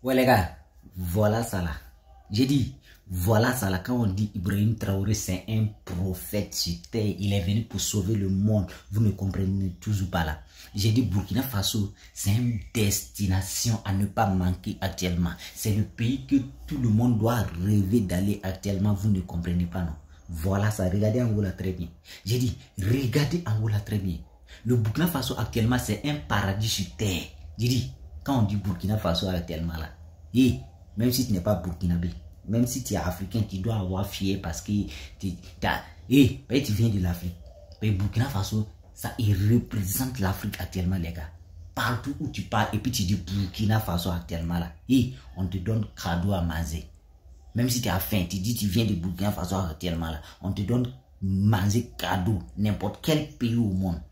Ouais les gars, voilà ça là. J'ai dit, voilà ça là. Quand on dit Ibrahim Traoré, c'est un prophète sur terre. Il est venu pour sauver le monde. Vous ne comprenez toujours pas là. J'ai dit Burkina Faso, c'est une destination à ne pas manquer actuellement. C'est le pays que tout le monde doit rêver d'aller actuellement. Vous ne comprenez pas non. Voilà ça, regardez Angola très bien. J'ai dit, regardez Angola très bien. Le Burkina Faso actuellement, c'est un paradis sur terre. J'ai dit, quand on dit Burkina Faso actuellement là, et même si tu n'es pas burkinabé, même si tu es africain, tu dois avoir fier parce que tu viens de l'Afrique. Mais Burkina Faso, ça il représente l'Afrique actuellement les gars. Partout où tu pars et puis tu dis Burkina Faso actuellement là, et on te donne cadeau à manger. Même si tu as faim, tu dis tu viens de Burkina Faso actuellement là, on te donne manger cadeau, n'importe quel pays au monde.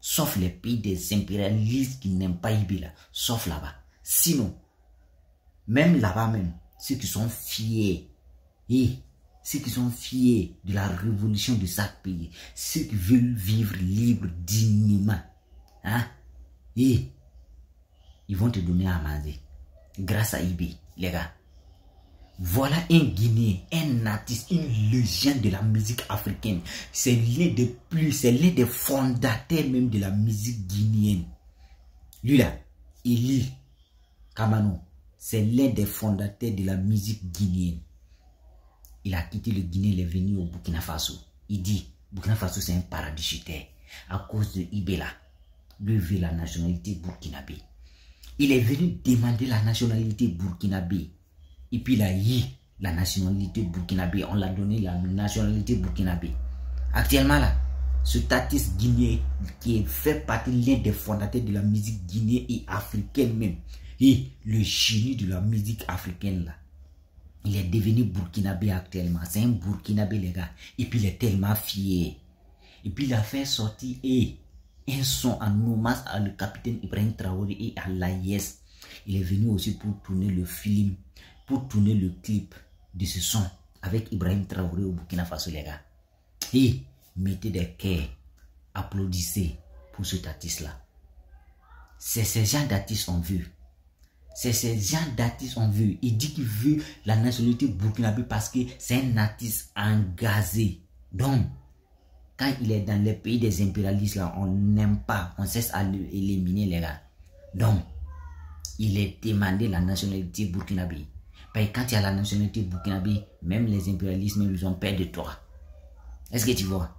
Sauf les pays des impérialistes qui n'aiment pas Ibé là, sauf là-bas. Sinon, même là-bas même, ceux qui sont fiers, ceux qui sont fiers de la révolution de chaque pays, ceux qui veulent vivre libre, dignement, ils vont te donner à manger. Grâce à Ibé, les gars. Voilà un Guinéen, un artiste, une légende de la musique africaine. C'est l'un des plus, c'est l'un des fondateurs même de la musique guinéenne. Lui là, Eli Kamano, c'est l'un des fondateurs de la musique guinéenne. Il a quitté le Guinée, il est venu au Burkina Faso. Il dit, Burkina Faso c'est un paradis sur terre. À cause de Ibé là, lui veut la nationalité burkinabé. Il est venu demander la nationalité burkinabé. Et puis il a eu la nationalité burkinabé. On l'a donné la nationalité burkinabé. Actuellement là, cet artiste guinéen qui fait partie l'un des fondateurs de la musique guinéenne et africaine même. Et le génie de la musique africaine là. Il est devenu burkinabé actuellement. C'est un burkinabé les gars. Et puis il est tellement fier. Et puis il a fait sortir un son en hommage à le capitaine Ibrahim Traoré et à l'AIS. Il est venu aussi pour tourner le film, pour tourner le clip de ce son avec Ibrahim Traoré au Burkina Faso les gars. Et mettez des cœurs, applaudissez pour cet artiste là. C'est ces gens d'artistes on veut. C'est ces gens d'artistes on veut. Il dit qu'il veut la nationalité burkinabé parce que c'est un artiste engagé. Donc, quand il est dans les pays des impérialistes là, on n'aime pas, on cesse à l'éliminer les gars. Donc, il est demandé la nationalité burkinabé. Parce que quand il y a la nationalité burkinabé, même les impérialistes, même, ils ont peur de toi. Est-ce que tu vois?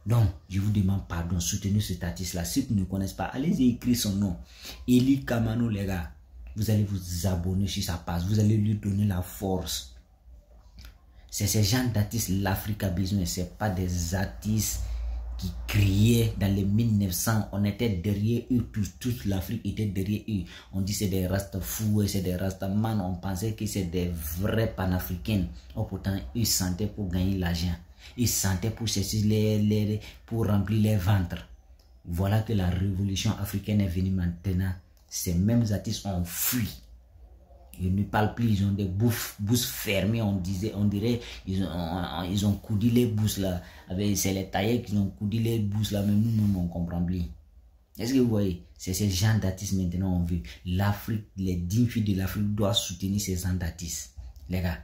Donc, je vous demande pardon, soutenez cet artiste-là. Ceux qui ne connaissent pas, allez écrire son nom. Eli Kamano, les gars. Vous allez vous abonner sur sa page. Vous allez lui donner la force. C'est ces gens d'artistes l'Afrique a besoin. Ce n'est pas des artistes qui criaient dans les 1900. On était derrière eux. Toute l'Afrique était derrière eux. On dit c'est des Rastafous, c'est des Rastaman. On pensait que c'est des vrais panafricains. Oh, pourtant, ils sentaient pour gagner l'argent. Ils sentaient pour chercher pour remplir les ventres. Voilà que la révolution africaine est venue maintenant. Ces mêmes artistes ont fui. Ils ne parlent plus, ils ont des bouches fermées, on dirait, ils ont coudé les bouches là. C'est les tailleurs qui ont coudé les bouches là, mais nous, on comprend plus. Est-ce que vous voyez? C'est ces gens d'artistes maintenant on veut. L'Afrique, les dignes filles de l'Afrique doivent soutenir ces gens d'artistes. Les gars,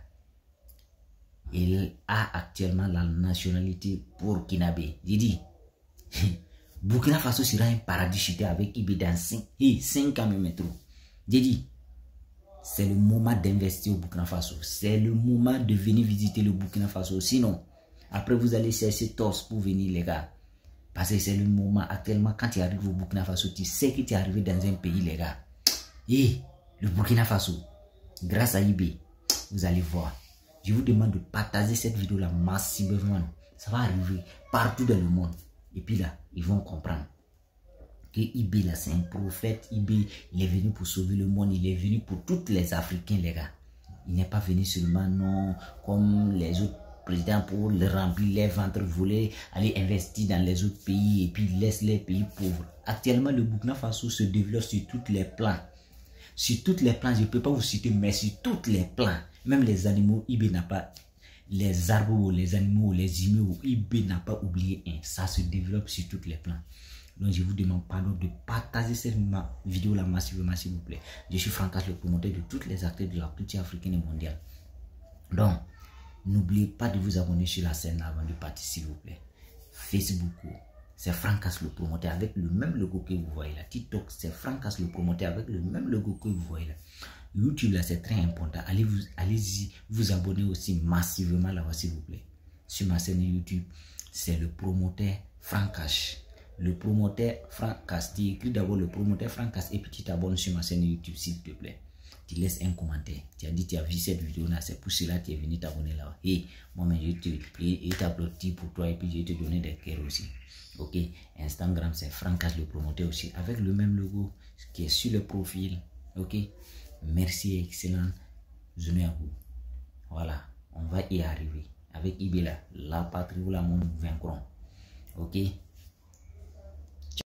il a actuellement la nationalité burkinabé. J'ai dit, Burkina Faso sera un paradis chuté avec Ibé dans 5 ans même trop. J'ai dit, c'est le moment d'investir au Burkina Faso. C'est le moment de venir visiter le Burkina Faso. Sinon, après vous allez chercher torse pour venir les gars. Parce que c'est le moment actuellement quand tu arrives au Burkina Faso, tu sais que tu es arrivé dans un pays les gars. Et le Burkina Faso, grâce à Ibé, vous allez voir. Je vous demande de partager cette vidéo là massivement. Ça va arriver partout dans le monde. Et puis là, ils vont comprendre que Ibé là, c'est un prophète. Ibé, il est venu pour sauver le monde. Il est venu pour tous les Africains, les gars. Il n'est pas venu seulement, non, comme les autres présidents pour remplir les ventres, voler, aller investir dans les autres pays et puis laisse les pays pauvres. Actuellement, le Burkina Faso se développe sur tous les plans. Sur tous les plans, je ne peux pas vous citer, mais sur tous les plans. Même les animaux, Ibé n'a pas... Les arbres, les animaux, les humains, Ibé n'a pas oublié un. Ça se développe sur tous les plans. Donc, je vous demande pardon de partager cette vidéo-là massivement, s'il vous plaît. Je suis Francas, le promoteur de toutes les acteurs de la culture africaine et mondiale. Donc, n'oubliez pas de vous abonner sur la chaîne avant de partir, s'il vous plaît. Facebook, c'est Francas le promoteur avec le même logo que vous voyez là. TikTok, c'est Francas le promoteur avec le même logo que vous voyez là. YouTube, là, c'est très important. Allez-y, vous abonner aussi massivement là-bas, s'il vous plaît. Sur ma chaîne YouTube, c'est le promoteur Francas. Le promoteur Francas. Tu écris d'abord le promoteur Francas et puis tu t'abonnes sur ma chaîne YouTube, s'il te plaît. Tu laisses un commentaire. Tu as dit tu as vu cette vidéo là, c'est pour cela que tu es venu t'abonner là. Et moi, je t'applaudis pour toi et puis je vais te donner des cœurs aussi. Ok, Instagram, c'est Francas le promoteur aussi, avec le même logo qui est sur le profil. Ok, merci, excellent. Journée à vous. Voilà, on va y arriver. Avec Ibela, la patrie ou la monde vaincront. Ok.